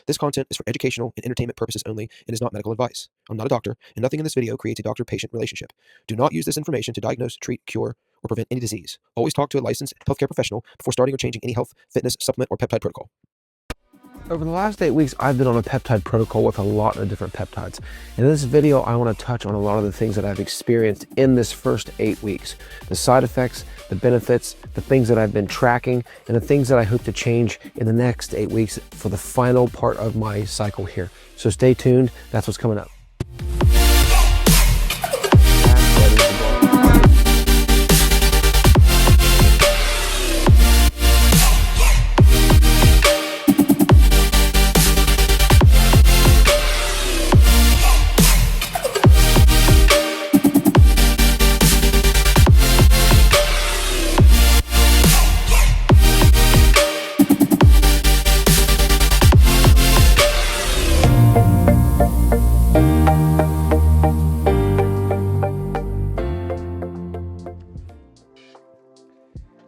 This content is for educational and entertainment purposes only and is not medical advice. I'm not a doctor, and nothing in this video creates a doctor-patient relationship. Do not use this information to diagnose, treat, cure, or prevent any disease. Always talk to a licensed healthcare professional before starting or changing any health, fitness, supplement, or peptide protocol. Over the last 8 weeks, I've been on a peptide protocol with a lot of different peptides. In this video, I want to touch on a lot of the things that I've experienced in this first 8 weeks. The side effects, the benefits, the things that I've been tracking, and the things that I hope to change in the next 8 weeks for the final part of my cycle here. So stay tuned, that's what's coming up.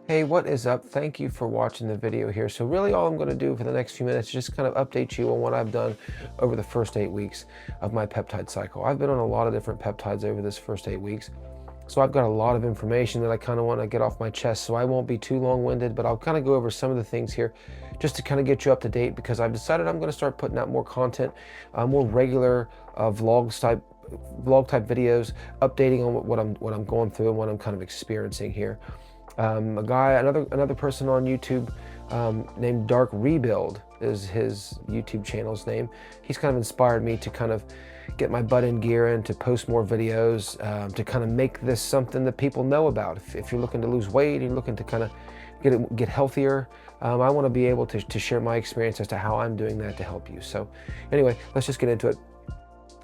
Hey, what is up? Thank you for watching the video here. So really all I'm going to do for the next few minutes is just kind of update you on what I've done over the first 8 weeks of my peptide cycle. I've been on a lot of different peptides over this first 8 weeks. So I've got a lot of information that I kind of want to get off my chest, so I won't be too long-winded, but I'll kind of go over some of the things here just to kind of get you up to date, because I've decided I'm going to start putting out more content, more regular vlog type videos, updating on what I'm going through and what I'm kind of experiencing here. Another person on YouTube named Dark Rebuild is his YouTube channel's name. He's kind of inspired me to kind of get my butt in gear and to post more videos, to kind of make this something that people know about. If you're looking to lose weight, you're looking to kind of get healthier, I want to be able to share my experience as to how I'm doing that to help you. So anyway, let's just get into it.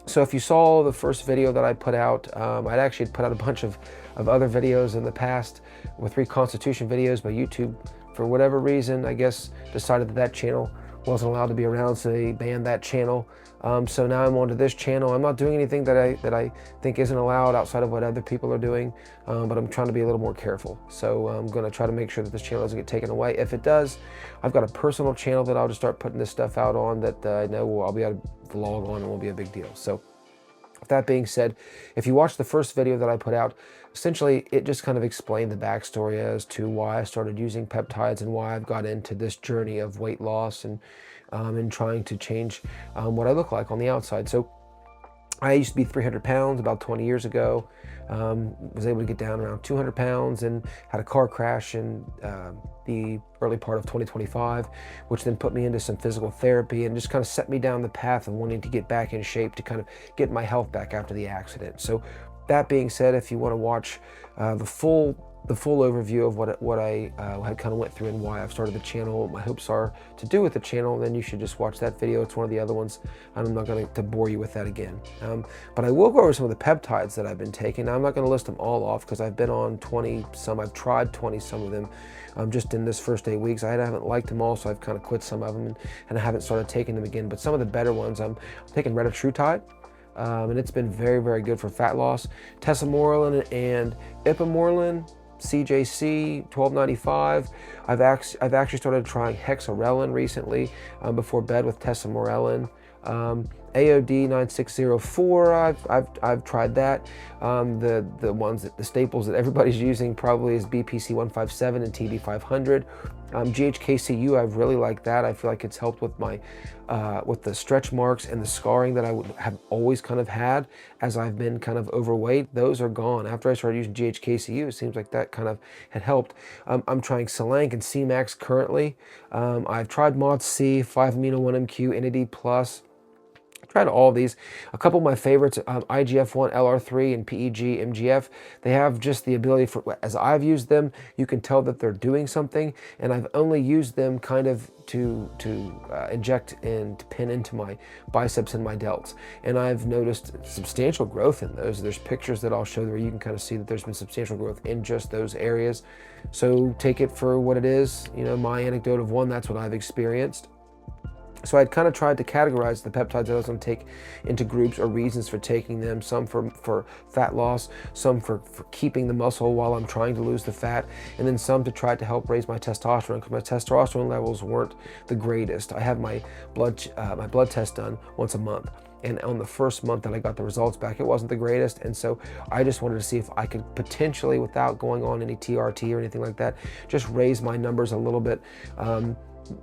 So if you saw the first video that I put out, I'd actually put out a bunch of other videos in the past with reconstitution videos, but YouTube, for whatever reason, I guess, decided that channel wasn't allowed to be around, so they banned that channel. So now I'm onto this channel. I'm not doing anything that I think isn't allowed outside of what other people are doing, but I'm trying to be a little more careful. So I'm going to try to make sure that this channel doesn't get taken away. If it does, I've got a personal channel that I'll just start putting this stuff out on that I know I'll be able to vlog on and won't be a big deal. So with that being said, if you watch the first video that I put out, essentially it just kind of explained the backstory as to why I started using peptides and why I've got into this journey of weight loss and trying to change what I look like on the outside. So I used to be 300 pounds about 20 years ago, was able to get down around 200 pounds and had a car crash in the early part of 2025, which then put me into some physical therapy and just kind of set me down the path of wanting to get back in shape to kind of get my health back after the accident. So that being said, if you want to watch the full overview of what I had kind of went through and why I've started the channel, what my hopes are to do with the channel, then you should just watch that video. It's one of the other ones. I'm not going to bore you with that again. But I will go over some of the peptides that I've been taking. Now, I'm not going to list them all off because I've been on 20 some. I've tried 20 some of them just in this first 8 weeks. I haven't liked them all, so I've kind of quit some of them and I haven't started taking them again. But some of the better ones, I'm taking Retatrutide. And it's been very, very good for fat loss. Tesamorelin and Ipamorelin, CJC 1295. I've actually started trying Hexarelin recently before bed with Tesamorelin. AOD 9604, I've tried that. The staples that everybody's using probably is BPC 157 and TB 500. GHKCU, I've really liked that. I feel like it's helped with my with the stretch marks and the scarring that I would have always kind of had as I've been kind of overweight. Those are gone. After I started using GHKCU, it seems like that kind of had helped. I'm trying Selank and CMAX currently. I've tried Mod C, 5-amino-1-MQ, NAD+. Tried all of these. A couple of my favorites, IGF-1, LR3, and PEG, MGF, they have just the ability for, as I've used them, you can tell that they're doing something, and I've only used them kind of to inject and to pin into my biceps and my delts. And I've noticed substantial growth in those. There's pictures that I'll show where you can kind of see that there's been substantial growth in just those areas. So take it for what it is. You know, my anecdote of one, that's what I've experienced. So I'd kind of tried to categorize the peptides that I was going to take into groups or reasons for taking them, some for fat loss, some for keeping the muscle while I'm trying to lose the fat, and then some to try to help raise my testosterone, because my testosterone levels weren't the greatest. I have my blood test done once a month. And on the first month that I got the results back, it wasn't the greatest. And so I just wanted to see if I could potentially, without going on any TRT or anything like that, just raise my numbers a little bit,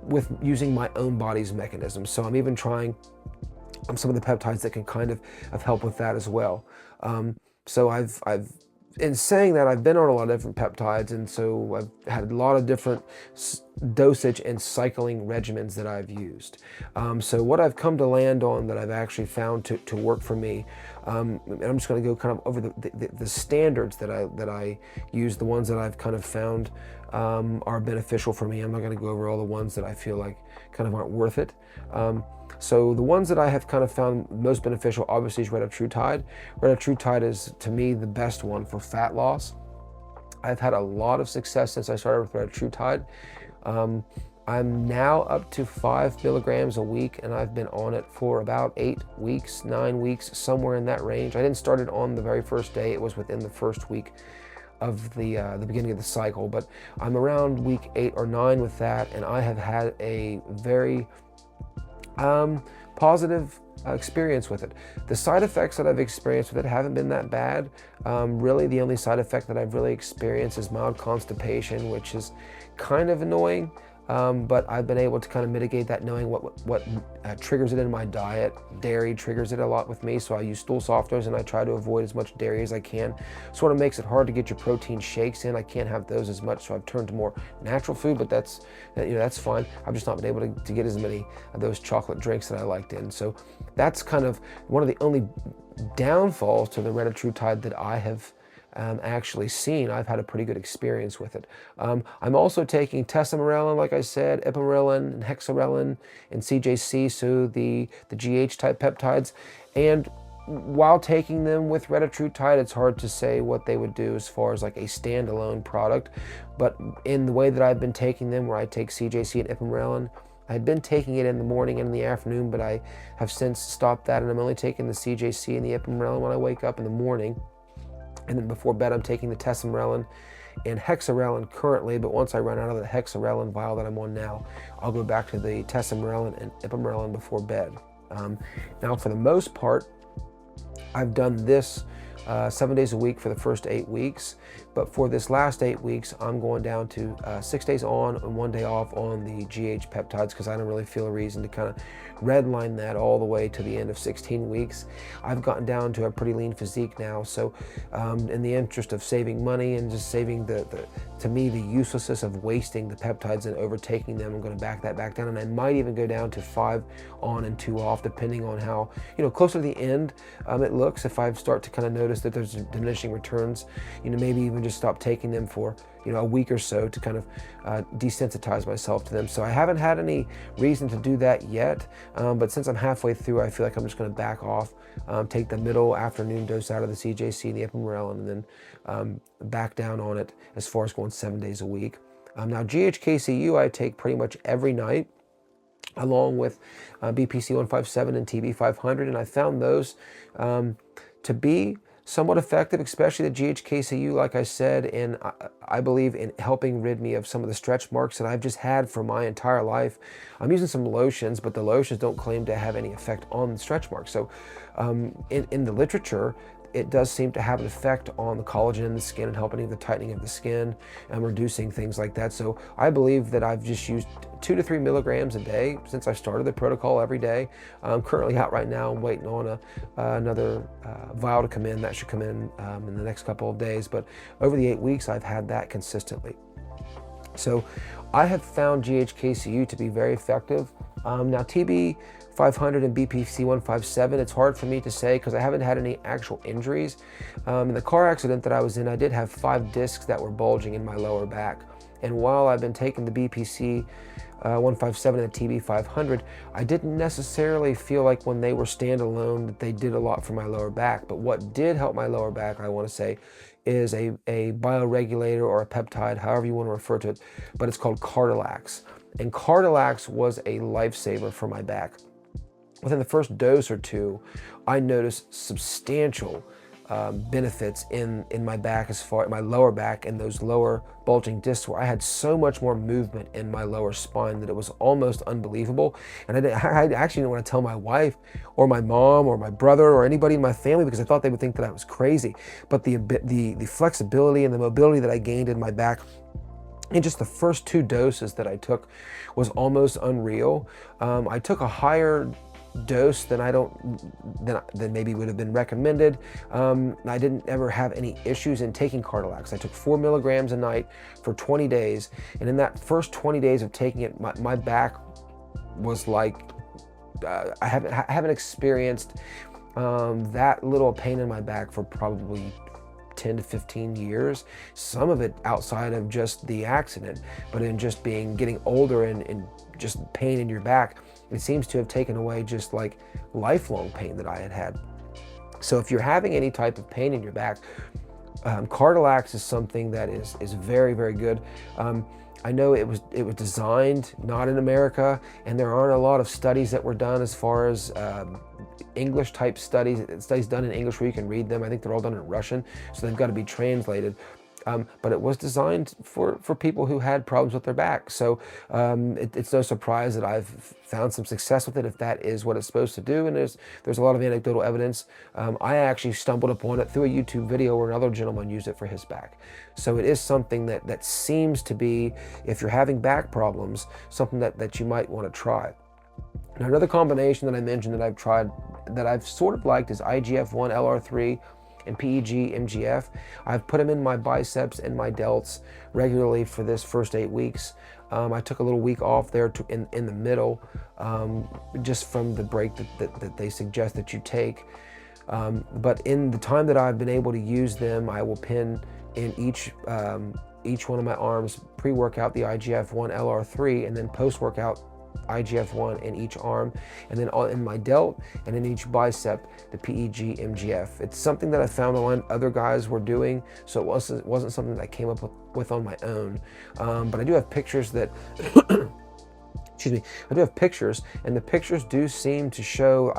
with using my own body's mechanism. So I'm even trying some of the peptides that can kind of help with that as well. So I've in saying that, I've been on a lot of different peptides, and so I've had a lot of different dosage and cycling regimens that I've used. So what I've come to land on that I've actually found to work for me, and I'm just going to go kind of over the standards that I use, the ones that I've kind of found are beneficial for me. I'm not going to go over all the ones that I feel like kind of aren't worth it. So the ones that I have kind of found most beneficial, obviously, is Retatrutide. Retatrutide is, to me, the best one for fat loss. I've had a lot of success since I started with Retatrutide. I'm now up to 5 milligrams a week, and I've been on it for about 8 weeks, 9 weeks, somewhere in that range. I didn't start it on the very first day. It was within the first week of the beginning of the cycle, but I'm around week 8 or 9 with that, and I have had a very positive experience with it. The side effects that I've experienced with it haven't been that bad. Really, the only side effect that I've really experienced is mild constipation, which is kind of annoying. But I've been able to kind of mitigate that, knowing what triggers it in my diet. Dairy triggers it a lot with me, so I use stool softeners, and I try to avoid as much dairy as I can. Sort of makes it hard to get your protein shakes in. I can't have those as much, so I've turned to more natural food, but that's fine. I've just not been able to get as many of those chocolate drinks that I liked in. So that's kind of one of the only downfalls to the Retatrutide that I have actually seen. I've had a pretty good experience with it. I'm also taking tesamorelin, like I said, ipamorelin, and hexarelin, and CJC, so the GH type peptides. And while taking them with Retatrutide, it's hard to say what they would do as far as like a standalone product. But in the way that I've been taking them, where I take CJC and ipamorelin, I had been taking it in the morning and in the afternoon, but I have since stopped that, and I'm only taking the CJC and the ipamorelin when I wake up in the morning. And then before bed, I'm taking the tesamorelin and hexarelin currently, but once I run out of the hexarelin vial that I'm on now, I'll go back to the tesamorelin and ipamorelin before bed. Now, for the most part, I've done this 7 days a week for the first 8 weeks, but for this last 8 weeks, I'm going down to 6 days on and 1 day off on the GH peptides, because I don't really feel a reason to kind of redline that all the way to the end of 16 weeks. I've gotten down to a pretty lean physique now, so in the interest of saving money and just saving to me, the uselessness of wasting the peptides and overtaking them, I'm going to back that back down, and I might even go down to 5 on and 2 off, depending on how, closer to the end it looks. If I start to kind of notice that there's diminishing returns, maybe even just stop taking them for a week or so to kind of desensitize myself to them. So I haven't had any reason to do that yet, but since I'm halfway through, I feel like I'm just going to back off, take the middle afternoon dose out of the CJC and the ipamorelin, and then back down on it as far as going 7 days a week. Now, GHKCU I take pretty much every night, along with BPC 157 and TB 500, and I found those to be somewhat effective, especially the GHKCU, like I said, and I believe in helping rid me of some of the stretch marks that I've just had for my entire life. I'm using some lotions, but the lotions don't claim to have any effect on the stretch marks. So in the literature, it does seem to have an effect on the collagen in the skin and helping the tightening of the skin and reducing things like that. So I believe that I've just used 2 to 3 milligrams a day since I started the protocol every day. I'm currently out right now. I'm waiting on another vial to come in. That should come in the next couple of days. But over the 8 weeks, I've had that consistently. So I have found GHKCU to be very effective. Now, TB 500 and BPC 157, it's hard for me to say because I haven't had any actual injuries. In the car accident that I was in, I did have 5 discs that were bulging in my lower back. And while I've been taking the BPC 157 and the TB 500, I didn't necessarily feel like when they were standalone that they did a lot for my lower back. But what did help my lower back, I want to say, is a bioregulator or a peptide, however you want to refer to it, but it's called Cardilax. And Cardilax was a lifesaver for my back. Within the first dose or two, I noticed substantial benefits in my back, as far my lower back and those lower bulging discs, where I had so much more movement in my lower spine that it was almost unbelievable. And I actually didn't want to tell my wife or my mom or my brother or anybody in my family, because I thought they would think that I was crazy. But the flexibility and the mobility that I gained in my back in just the first 2 doses that I took was almost unreal. I took a higher dose than maybe would have been recommended. I didn't ever have any issues in taking Cardilax. I took 4 milligrams a night for 20 days, and in that first 20 days of taking it, my back was like, I haven't experienced that little pain in my back for probably 10 to 15 years. Some of it outside of just the accident, but in just getting older and just pain in your back, it seems to have taken away just like lifelong pain that I had had. So if you're having any type of pain in your back, Cardilax is something that is very, very good. I know it was designed not in America, and there aren't a lot of studies that were done as far as English type studies done in English where you can read them. I think they're all done in Russian, so they've got to be translated. But it was designed for people who had problems with their back. So it's no surprise that I've found some success with it, if that is what it's supposed to do. And there's a lot of anecdotal evidence. I actually stumbled upon it through a YouTube video where another gentleman used it for his back. So it is something that seems to be, if you're having back problems, something that you might want to try. Now, another combination that I mentioned that I've tried, that I've sort of liked, is IGF-1 LR3 and PEG MGF. I've put them in my biceps and my delts regularly for this first 8 weeks. I took a little week off there in the middle, just from the break that they suggest that you take. But in the time that I've been able to use them, I will pin in each one of my arms pre-workout the IGF-1 LR3, and then post-workout IGF-1 in each arm, and then in my delt and in each bicep the PEG MGF. It's something that I found online other guys were doing, so it wasn't something that I came up with on my own. But I do have pictures that excuse me, I do have pictures, and the pictures do seem to show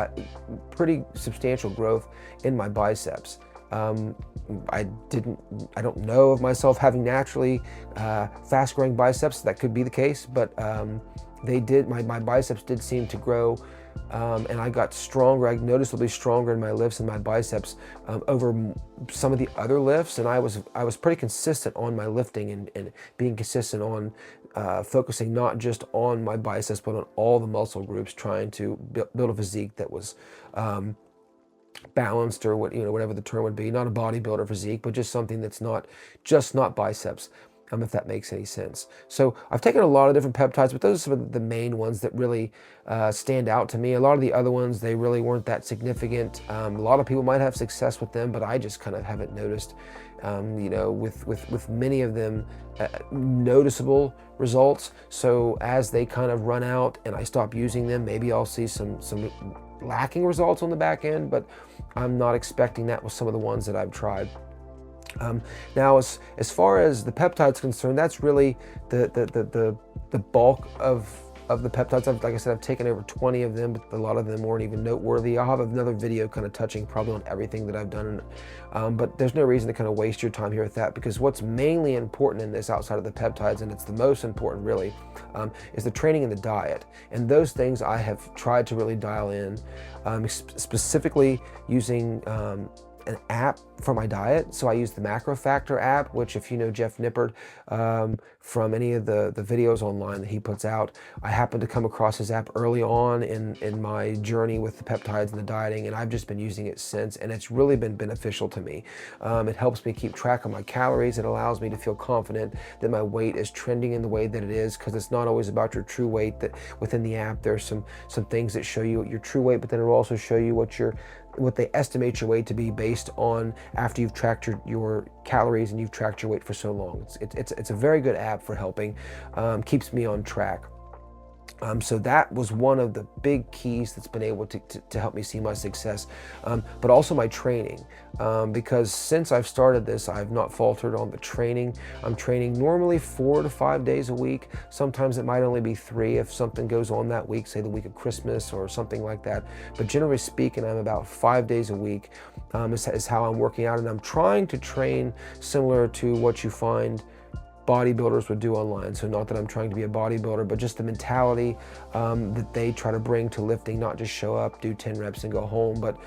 pretty substantial growth in my biceps. I don't know of myself having naturally fast growing biceps. That could be the case, but my biceps did seem to grow, and I got stronger. I noticeably stronger in my lifts and my biceps over some of the other lifts, and I was pretty consistent on my lifting and being consistent on focusing not just on my biceps but on all the muscle groups, trying to build a physique that was balanced, or whatever the term would be. Not a bodybuilder physique, but just something that's not biceps. If that makes any sense. So I've taken a lot of different peptides, but those are some of the main ones that really stand out to me. A lot of the other ones, they really weren't that significant. A lot of people might have success with them, but I just kind of haven't noticed, with many of them, noticeable results. So as they kind of run out and I stop using them, maybe I'll see some lacking results on the back end, but I'm not expecting that with some of the ones that I've tried. Now, as far as the peptides concerned, that's really the bulk of the peptides. Like I said, I've taken over 20 of them, but a lot of them weren't even noteworthy. I'll have another video kind of touching probably on everything that I've done, but there's no reason to kind of waste your time here with that, because what's mainly important in this, outside of the peptides, and it's the most important really, is the training and the diet. And those things I have tried to really dial in, specifically using an app for my diet. So I use the Macro Factor app, which, if you know Jeff Nippard from any of the videos online that he puts out, I happened to come across his app early on in my journey with the peptides and the dieting, and I've just been using it since, and it's really been beneficial to me. It helps me keep track of my calories. It allows me to feel confident that my weight is trending in the way that it is, because it's not always about your true weight. That within the app there's some things that show you your true weight, but then it'll also show you what they estimate your weight to be based on after you've tracked your calories and you've tracked your weight for so long. It's a very good app for helping, keeps me on track. So that was one of the big keys that's been able to help me see my success, but also my training, because since I've started this, I've not faltered on the training. I'm training normally 4 to 5 days a week. Sometimes it might only be 3 if something goes on that week, say the week of Christmas or something like that. But generally speaking, I'm about 5 days a week, is how I'm working out. And I'm trying to train similar to what you find bodybuilders would do online. So not that I'm trying to be a bodybuilder, but just the mentality that they try to bring to lifting, not just show up, do 10 reps and go home, but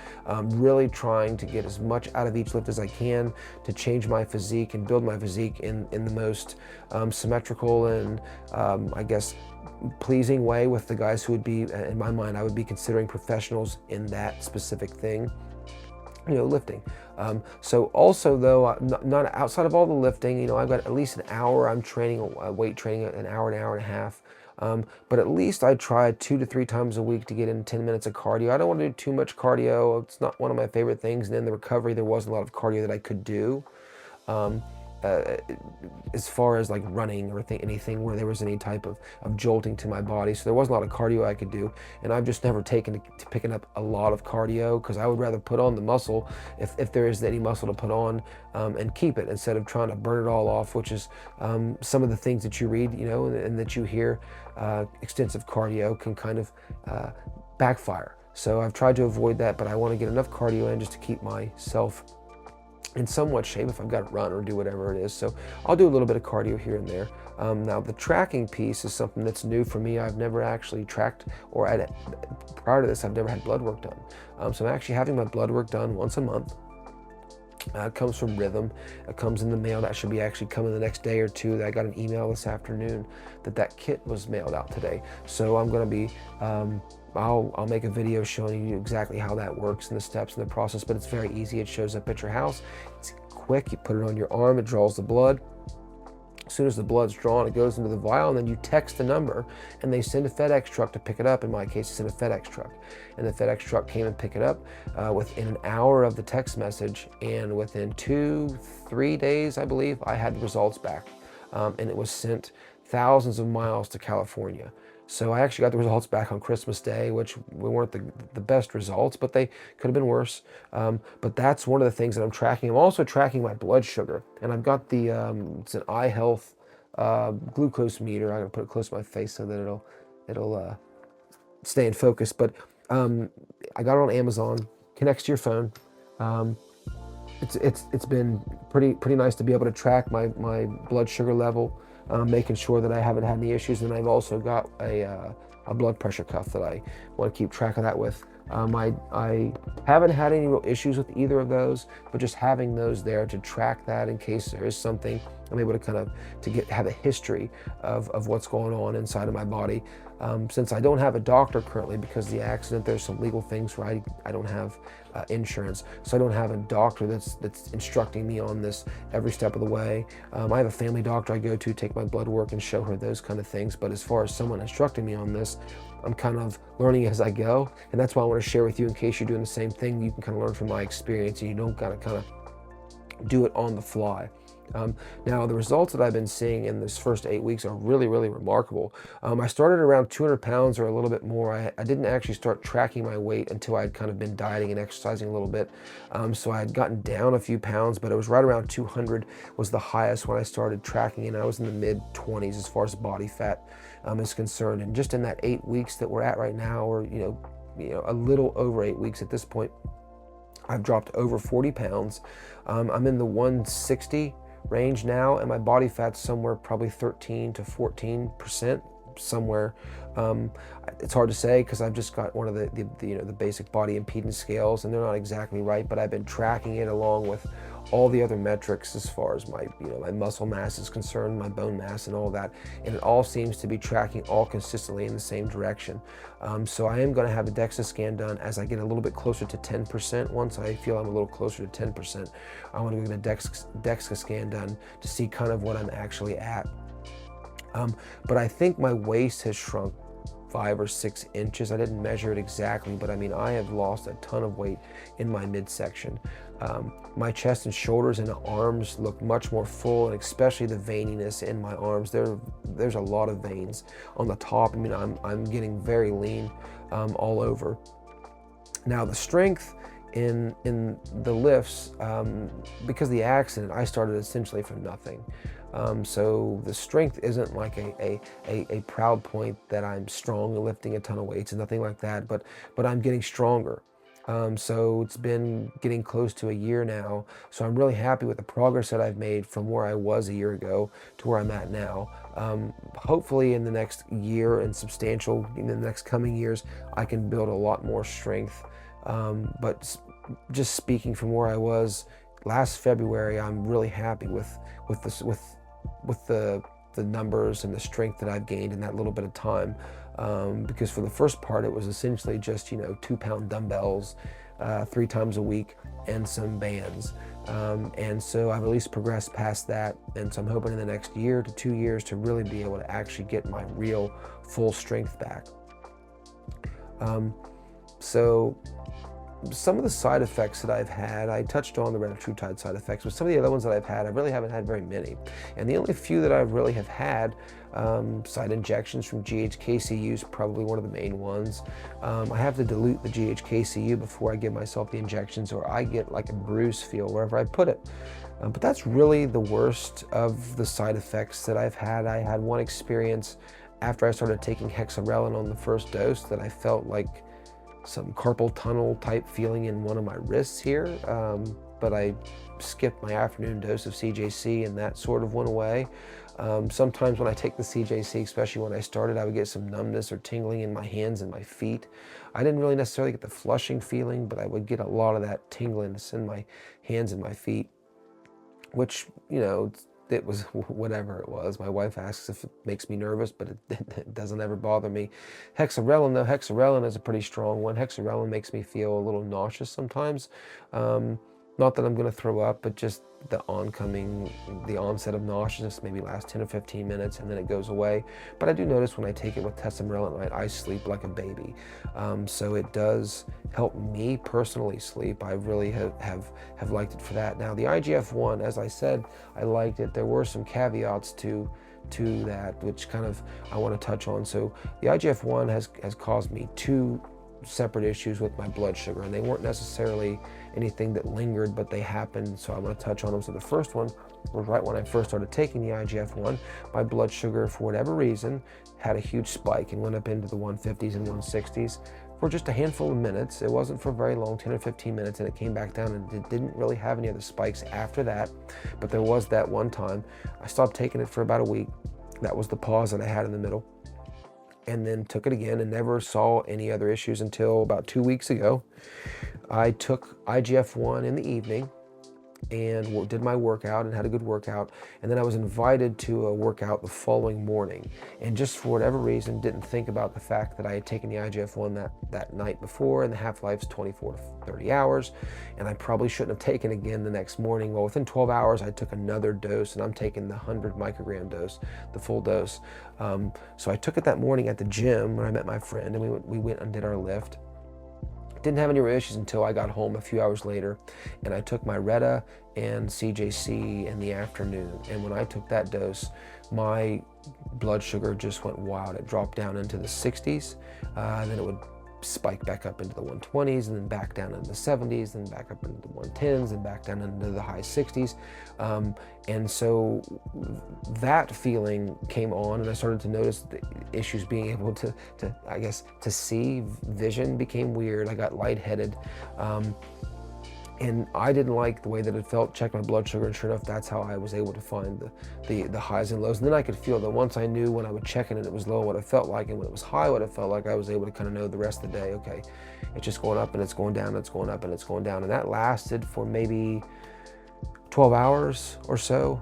really trying to get as much out of each lift as I can to change my physique and build my physique in the most symmetrical and I guess pleasing way with the guys who would be, in my mind, I would be considering professionals in that specific thing. Lifting. So also though, not outside of all the lifting, I've got at least an hour I'm training, weight training, an hour and a half. But at least I try 2 to 3 times a week to get in 10 minutes of cardio. I don't want to do too much cardio. It's not one of my favorite things. And in the recovery, there wasn't a lot of cardio that I could do. Um, as far as like running or anything where there was any type of jolting to my body. So there wasn't a lot of cardio I could do. And I've just never taken to picking up a lot of cardio because I would rather put on the muscle if there is any muscle to put on and keep it instead of trying to burn it all off, which is some of the things that you read, and that you hear. Extensive cardio can kind of backfire. So I've tried to avoid that, but I want to get enough cardio in just to keep myself in somewhat shape if I've got to run or do whatever it is. So I'll do a little bit of cardio here and there. Now the tracking piece is something that's new for me. I've never actually tracked, or prior to this, I've never had blood work done. So I'm actually having my blood work done once a month. It comes from Rhythm. It comes in the mail. That should be actually coming the next day or two. I got an email this afternoon that kit was mailed out today. So I'm going to be, I'll make a video showing you exactly how that works and the steps and the process, but it's very easy. It shows up at your house. It's quick. You put it on your arm. It draws the blood. As soon as the blood's drawn, it goes into the vial, and then you text the number, and they send a FedEx truck to pick it up. In my case, it's in a FedEx truck. And the FedEx truck came and picked it up within an hour of the text message, and within 2-3 days, I believe, I had the results back. And it was sent thousands of miles to California. So I actually got the results back on Christmas Day, which weren't the best results, but they could have been worse. But that's one of the things that I'm tracking. I'm also tracking my blood sugar, and I've got the it's an eye health glucose meter. I'm gonna put it close to my face so that it'll stay in focus. But I got it on Amazon. Connects to your phone. It's been pretty nice to be able to track my blood sugar level. Making sure that I haven't had any issues, and I've also got a blood pressure cuff that I want to keep track of that with. I haven't had any real issues with either of those, but just having those there to track that in case there is something, I'm able to kind of have a history of what's going on inside of my body. Since I don't have a doctor currently because of the accident, there's some legal things where I don't have insurance, so I don't have a doctor that's instructing me on this every step of the way. I have a family doctor I go to take my blood work and show her those kind of things, but as far as someone instructing me on this, I'm kind of learning as I go, and that's why I want to share with you in case you're doing the same thing. You can kind of learn from my experience, and you don't gotta kind of do it on the fly. Now, the results that I've been seeing in this first 8 weeks are really, really remarkable. I started around 200 pounds or a little bit more. I didn't actually start tracking my weight until I'd kind of been dieting and exercising a little bit. So I had gotten down a few pounds, but it was right around 200 was the highest when I started tracking, and I was in the mid-20s as far as body fat is concerned. And just in that 8 weeks that we're at right now, or a little over 8 weeks at this point, I've dropped over 40 pounds. I'm in the 160 range now, and my body fat's somewhere probably 13 to 14% somewhere. It's hard to say because I've just got one of the basic body impedance scales, and they're not exactly right, but I've been tracking it along with all the other metrics as far as my my muscle mass is concerned, my bone mass and all that, and it all seems to be tracking all consistently in the same direction. So I am going to have a DEXA scan done as I get a little bit closer to 10%. Once I feel I'm a little closer to 10%, I want to get a DEXA scan done to see kind of what I'm actually at. But I think my waist has shrunk 5 or 6 inches. I didn't measure it exactly, but I mean, I have lost a ton of weight in my midsection. My chest and shoulders and arms look much more full, and especially the veininess in my arms. There's a lot of veins on the top. I mean, I'm getting very lean all over. Now the strength in the lifts, because of the accident, I started essentially from nothing. So the strength isn't like a proud point that I'm strong and lifting a ton of weights and nothing like that, but I'm getting stronger. So it's been getting close to a year now. So I'm really happy with the progress that I've made from where I was a year ago to where I'm at now. Hopefully in the next year and in the next coming years, I can build a lot more strength. But just speaking from where I was last February, I'm really happy with the numbers and the strength that I've gained in that little bit of time. Because for the first part, it was essentially just 2-pound dumbbells 3 times a week and some bands. And so I've at least progressed past that. And so I'm hoping in the next year to 2 years to really be able to actually get my real full strength back. So some of the side effects that I've had, I touched on the Retatrutide side effects, but some of the other ones that I've had, I really haven't had very many. And the only few that I really have had, side injections from GHKCU is probably one of the main ones. I have to dilute the GHKCU before I give myself the injections, or I get like a bruise feel wherever I put it. But that's really the worst of the side effects that I've had. I had one experience after I started taking hexarelin on the first dose that I felt like some carpal tunnel type feeling in one of my wrists here, but I skipped my afternoon dose of CJC and that sort of went away. Sometimes when I take the CJC, especially when I started, I would get some numbness or tingling in my hands and my feet. I didn't really necessarily get the flushing feeling, but I would get a lot of that tingliness in my hands and my feet, which, it was whatever it was. My wife asks if it makes me nervous, but it doesn't ever bother me. Hexarelin, though, hexarelin is a pretty strong one. Hexarelin makes me feel a little nauseous sometimes. Not that I'm going to throw up, but just the onset of nauseousness maybe lasts 10 or 15 minutes and then it goes away. But I do notice when I take it with tesamorelin at night, I sleep like a baby. So it does help me personally sleep. I really have liked it for that. Now the IGF-1, as I said, I liked it. There were some caveats to that, which kind of I want to touch on. So the IGF-1 has caused me 2 separate issues with my blood sugar, and they weren't necessarily anything that lingered, but they happened, so I want to touch on them. So the first one was right when I first started taking the IGF-1. My blood sugar, for whatever reason, had a huge spike and went up into the 150s and 160s for just a handful of minutes. It wasn't for very long, 10 or 15 minutes, and it came back down, and it didn't really have any other spikes after that. But there was that one time. I stopped taking it for about a week. That was the pause that I had in the middle. And then took it again and never saw any other issues until about 2 weeks ago. I took IGF-1 in the evening and did my workout and had a good workout. And then I was invited to a workout the following morning. And just for whatever reason, didn't think about the fact that I had taken the IGF-1 that night before, and the half-life's 24 to 30 hours. And I probably shouldn't have taken again the next morning. Well, within 12 hours, I took another dose, and I'm taking the 100 microgram dose, the full dose. So I took it that morning at the gym when I met my friend, and we went and did our lift. Didn't have any real issues until I got home a few hours later, and I took my Reta and CJC in the afternoon. And when I took that dose, my blood sugar just went wild. It dropped down into the 60s, and then it would spike back up into the 120s, and then back down into the 70s, then back up into the 110s, and back down into the high 60s. And so that feeling came on, and I started to notice the issues being able to see. Vision became weird. I got lightheaded. And I didn't like the way that it felt. Checked my blood sugar, and sure enough, that's how I was able to find the highs and lows. And then I could feel that once I knew when I would check it and it was low what it felt like, and when it was high what it felt like, I was able to kind of know the rest of the day, okay, it's just going up and it's going down, and it's going up and it's going down. And that lasted for maybe 12 hours or so.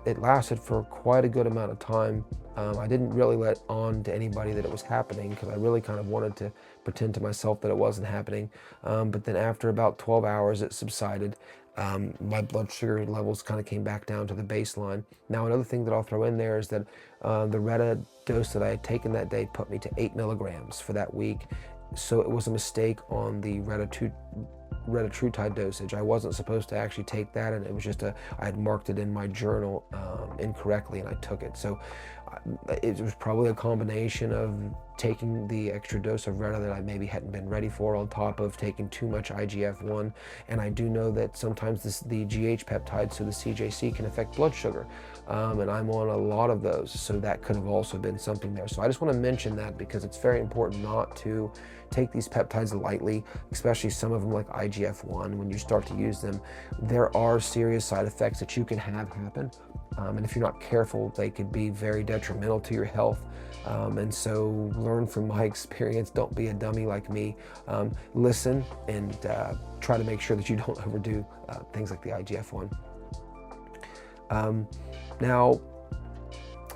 It lasted for quite a good amount of time. I didn't really let on to anybody that it was happening because I really kind of wanted to pretend to myself that it wasn't happening. But then after about 12 hours, it subsided. My blood sugar levels kind of came back down to the baseline. Now, another thing that I'll throw in there is that the Reta dose that I had taken that day put me to 8 milligrams for that week. So it was a mistake on the Retatrutide dosage. I wasn't supposed to actually take that, and it was just I had marked it in my journal incorrectly, and I took it. So it was probably a combination of taking the extra dose of Reta that I maybe hadn't been ready for, on top of taking too much IGF-1. And I do know that sometimes the GH peptides, so the CJC, can affect blood sugar. And I'm on a lot of those, so that could have also been something there. So I just want to mention that because it's very important not to take these peptides lightly, especially some of them like IGF-1. When you start to use them, there are serious side effects that you can have happen. And if you're not careful, they could be very detrimental to your health. And so learn from my experience. Don't be a dummy like me. Listen and try to make sure that you don't overdo things like the IGF-1. Now,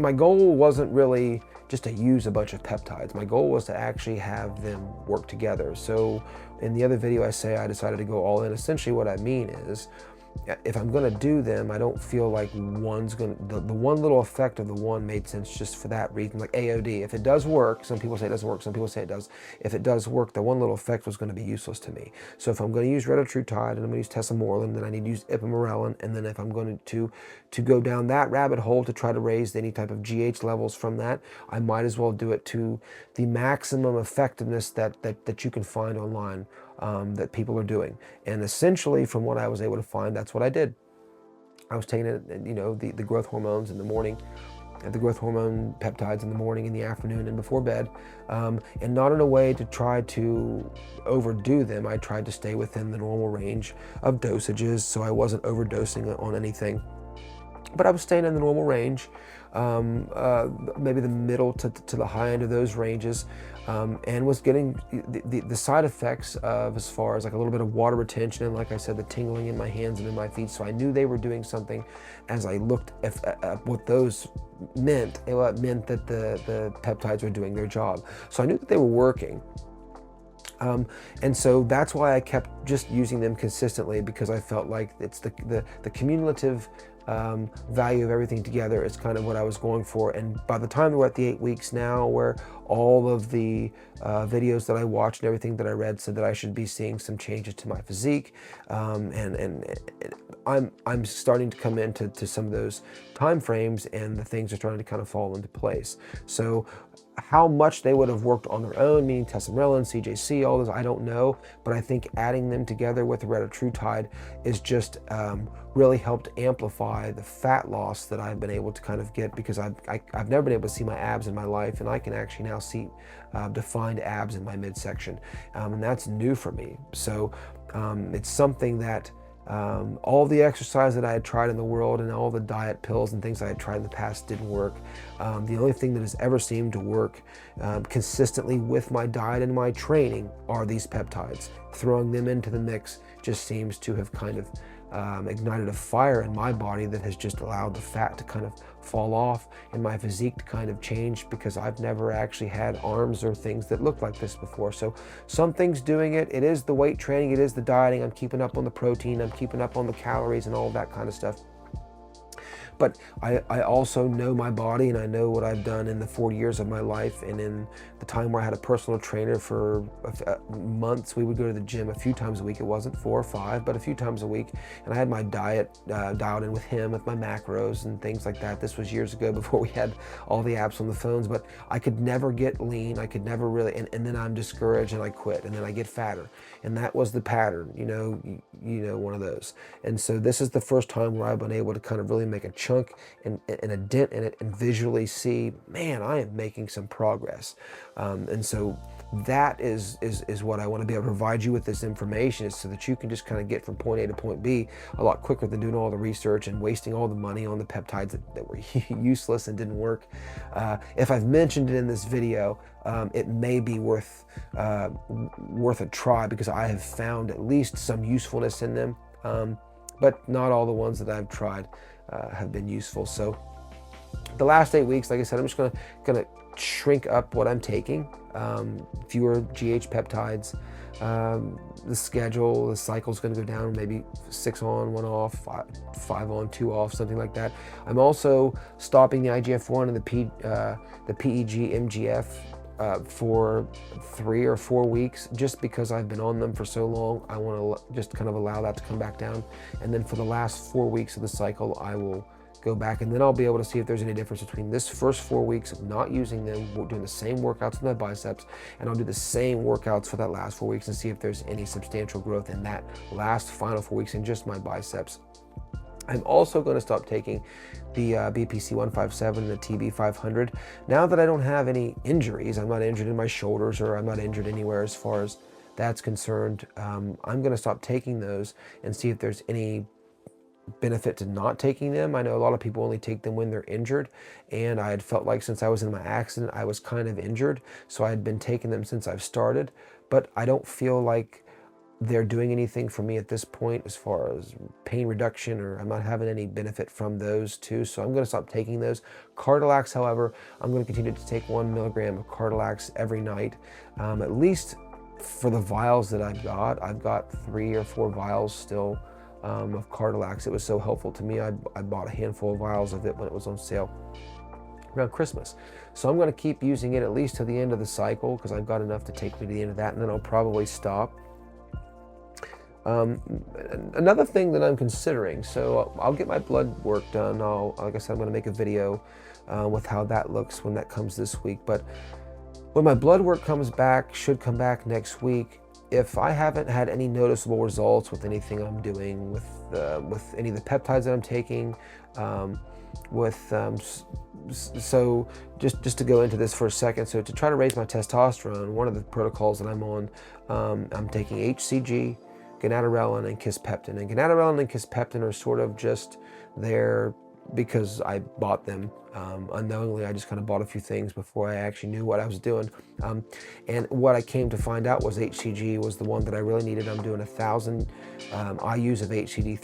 my goal wasn't really just to use a bunch of peptides. My goal was to actually have them work together. So in the other video I say I decided to go all in. Essentially what I mean is, if I'm going to do them, I don't feel like one's going to, the one little effect of the one made sense just for that reason. Like AOD, if it does work, some people say it doesn't work, some people say it does. If it does work, the one little effect was going to be useless to me. So if I'm going to use Retatrutide and I'm going to use tesamorelin, then I need to use ipamorelin. And then if I'm going to go down that rabbit hole to try to raise any type of GH levels from that, I might as well do it to the maximum effectiveness that you can find online. That people are doing. And essentially, from what I was able to find, that's what I did. I was taking it, the growth hormones in the morning, the growth hormone peptides in the morning, in the afternoon, and before bed, and not in a way to try to overdo them. I tried to stay within the normal range of dosages, so I wasn't overdosing on anything. But I was staying in the normal range, maybe the middle to the high end of those ranges, and was getting the side effects of, as far as like a little bit of water retention, and like I said, the tingling in my hands and in my feet. So I knew they were doing something as I looked at what those meant. It meant that the peptides were doing their job. So I knew that they were working. And so that's why I kept just using them consistently, because I felt like it's the cumulative value of everything together is kind of what I was going for. And by the time we're at the 8 weeks now, where all of the videos that I watched and everything that I read said that I should be seeing some changes to my physique, and I'm starting to come into some of those time frames, and the things are starting to kind of fall into place. So how much they would have worked on their own, meaning tesamorelin, CJC, all those, I don't know. But I think adding them together with the Retatrutide is just really helped amplify the fat loss that I've been able to kind of get, because I've never been able to see my abs in my life, and I can actually now see defined abs in my midsection, and that's new for me. So it's something that all the exercise that I had tried in the world and all the diet pills and things I had tried in the past didn't work. The only thing that has ever seemed to work consistently with my diet and my training are these peptides. Throwing them into the mix just seems to have kind of ignited a fire in my body that has just allowed the fat to kind of fall off and my physique to kind of change, because I've never actually had arms or things that looked like this before. So something's doing it. It is the weight training, it is the dieting. I'm keeping up on the protein, I'm keeping up on the calories and all that kind of stuff. But I also know my body, and I know what I've done in the 40 years of my life, and in the time where I had a personal trainer for months. We would go to the gym a few times a week. It wasn't 4 or 5, but a few times a week. And I had my diet dialed in with him, with my macros and things like that. This was years ago, before we had all the apps on the phones. But I could never get lean. I could never really, and then I'm discouraged and I quit, and then I get fatter. And that was the pattern, one of those. And so this is the first time where I've been able to kind of really make a chunk and a dent in it, and visually see, man, I am making some progress. And so that is what I want to be able to provide you with, this information, is so that you can just kind of get from point A to point B a lot quicker than doing all the research and wasting all the money on the peptides that were useless and didn't work. If I've mentioned it in this video, it may be worth a try, because I have found at least some usefulness in them. but not all the ones that I've tried have been useful. So the last 8 weeks, like I said, I'm just gonna shrink up what I'm taking, fewer GH peptides. The schedule, the cycle is going to go down, maybe 6 on, 1 off, 5 on, 2 off, something like that. I'm also stopping the IGF-1 and the PEG MGF for 3 or 4 weeks, just because I've been on them for so long. I want to just kind of allow that to come back down, and then for the last 4 weeks of the cycle, I will go back, and then I'll be able to see if there's any difference between this first 4 weeks of not using them, doing the same workouts with my biceps, and I'll do the same workouts for that last 4 weeks and see if there's any substantial growth in that last final 4 weeks in just my biceps. I'm also going to stop taking the BPC 157 and the TB 500. Now that I don't have any injuries, I'm not injured in my shoulders, or I'm not injured anywhere as far as that's concerned, I'm going to stop taking those and see if there's any benefit to not taking them. I know a lot of people only take them when they're injured, and I had felt like since I was in my accident, I was kind of injured, so I had been taking them since I've started, but I don't feel like they're doing anything for me at this point as far as pain reduction, or I'm not having any benefit from those two, so I'm going to stop taking those. Cardilax, however, I'm going to continue to take 1 milligram of Cardilax every night, at least for the vials that I've got. I've got 3 or 4 vials still of Cardilax. It was so helpful to me. I bought a handful of vials of it when it was on sale around Christmas. So I'm going to keep using it at least to the end of the cycle, because I've got enough to take me to the end of that, and then I'll probably stop. Another thing that I'm considering, so I'll get my blood work done. Like I said, I'm going to make a video with how that looks when that comes this week. But when my blood work comes back, should come back next week, if I haven't had any noticeable results with anything I'm doing, with any of the peptides that I'm taking, so just to go into this for a second, so to try to raise my testosterone, one of the protocols that I'm on, I'm taking HCG, ganadorelin, and kisspeptin. And ganadorelin and kisspeptin are sort of just there because I bought them unknowingly. I just kind of bought a few things before I actually knew what I was doing. And what I came to find out was HCG was the one that I really needed. I'm doing 1,000 IUs of HCG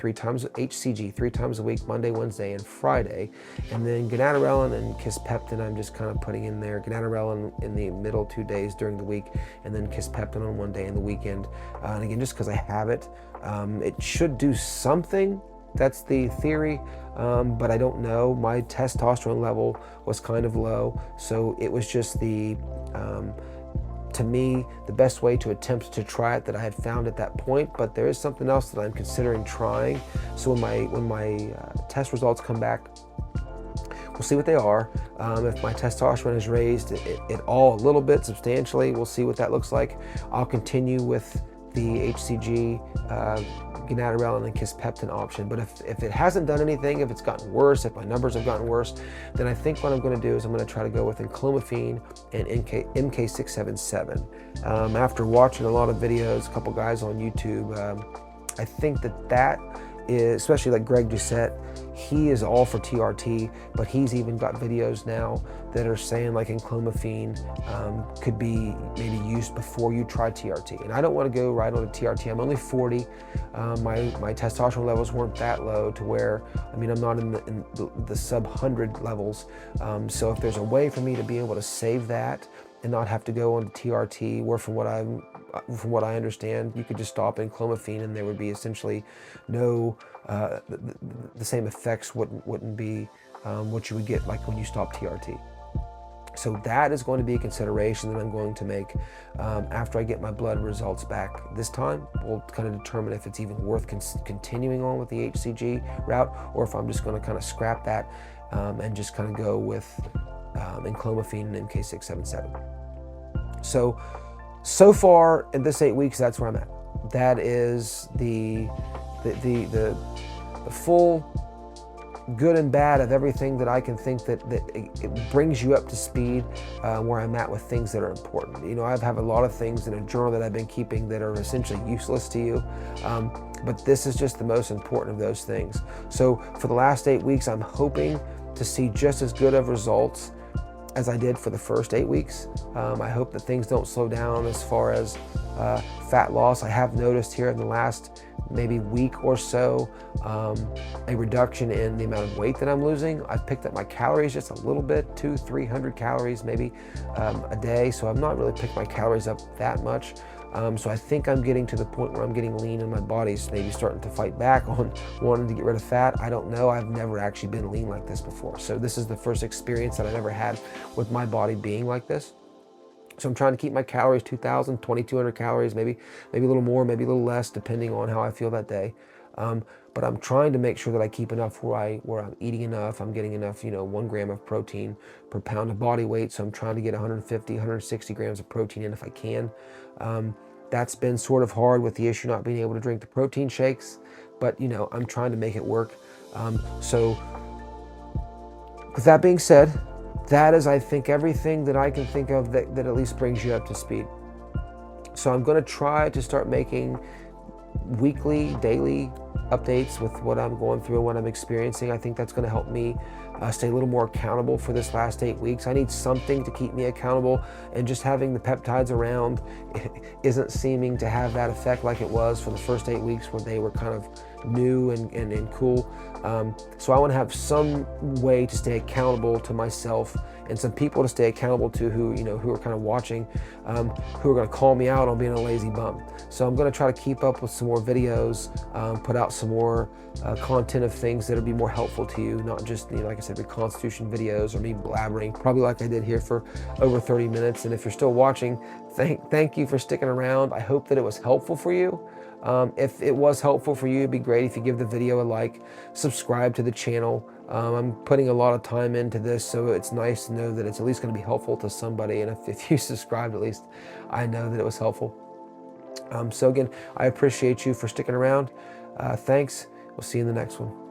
3 times a week, Monday, Wednesday, and Friday. And then ganadorelin and kisspeptin, I'm just kind of putting in there. Ganadorelin in the middle 2 days during the week, and then kisspeptin on 1 day in the weekend. And again, just because I have it, it should do something. That's the theory, but I don't know. My testosterone level was kind of low, so it was just to me, the best way to attempt to try it that I had found at that point. But there is something else that I'm considering trying. So when my test results come back, we'll see what they are. If my testosterone is raised at all, a little bit, substantially, we'll see what that looks like. I'll continue with the HCG, ganadorelin, and kisspeptin option. But if it hasn't done anything, if it's gotten worse, if my numbers have gotten worse, then I think what I'm going to do is I'm going to try to go with enclomiphene and MK677. After watching a lot of videos, a couple guys on YouTube, I think that is, especially like Greg Doucette, he is all for TRT, but he's even got videos now that are saying like enclomiphene could be maybe used before you try TRT. And I don't want to go right on a TRT. I'm only 40. My testosterone levels weren't that low to where, I mean, I'm not in the sub 100 levels. So if there's a way for me to be able to save that and not have to go on to TRT, where from what I understand, you could just stop enclomiphene and there would be essentially no, the same effects wouldn't be what you would get like when you stop TRT. So that is going to be a consideration that I'm going to make after I get my blood results back this time. We'll kind of determine if it's even worth continuing on with the HCG route, or if I'm just going to kind of scrap that and just kind of go with enclomiphene and MK677. So far in this 8 weeks, that's where I'm at. That is the full good and bad of everything that I can think that it brings you up to speed where I'm at with things that are important. You know, I have a lot of things in a journal that I've been keeping that are essentially useless to you, but this is just the most important of those things. So for the last 8 weeks, I'm hoping to see just as good of results as I did for the first 8 weeks. I hope that things don't slow down as far as fat loss. I have noticed here in the last maybe week or so, a reduction in the amount of weight that I'm losing. I've picked up my calories just a little bit, 200-300 calories maybe a day. So I've not really picked my calories up that much. So I think I'm getting to the point where I'm getting lean and my body's maybe starting to fight back on wanting to get rid of fat. I don't know. I've never actually been lean like this before. So this is the first experience that I've ever had with my body being like this. So I'm trying to keep my calories 2,000, 2,200 calories, maybe a little more, maybe a little less, depending on how I feel that day. But I'm trying to make sure that I keep enough where I'm eating enough. I'm getting enough, 1 gram of protein per pound of body weight. So I'm trying to get 150, 160 grams of protein in if I can. That's been sort of hard with the issue not being able to drink the protein shakes, but I'm trying to make it work. So with that being said, that is, I think, everything that I can think of that at least brings you up to speed. So I'm going to try to start making weekly, daily updates with what I'm going through and what I'm experiencing. I think that's going to help me stay a little more accountable for this last 8 weeks. I need something to keep me accountable, and just having the peptides around isn't seeming to have that effect like it was for the first 8 weeks where they were kind of new and cool. So I want to have some way to stay accountable to myself and some people to stay accountable to who are kind of watching, who are going to call me out on being a lazy bum. So I'm going to try to keep up with some more videos, put out some more content of things that'll be more helpful to you, not just, like I said, reconstitution videos or me blabbering, probably like I did here for over 30 minutes. And if you're still watching, thank you for sticking around. I hope that it was helpful for you. If it was helpful for you, it'd be great if you give the video a like, subscribe to the channel. I'm putting a lot of time into this, so it's nice to know that it's at least going to be helpful to somebody. And if you subscribed, at least I know that it was helpful. So again, I appreciate you for sticking around. Thanks. We'll see you in the next one.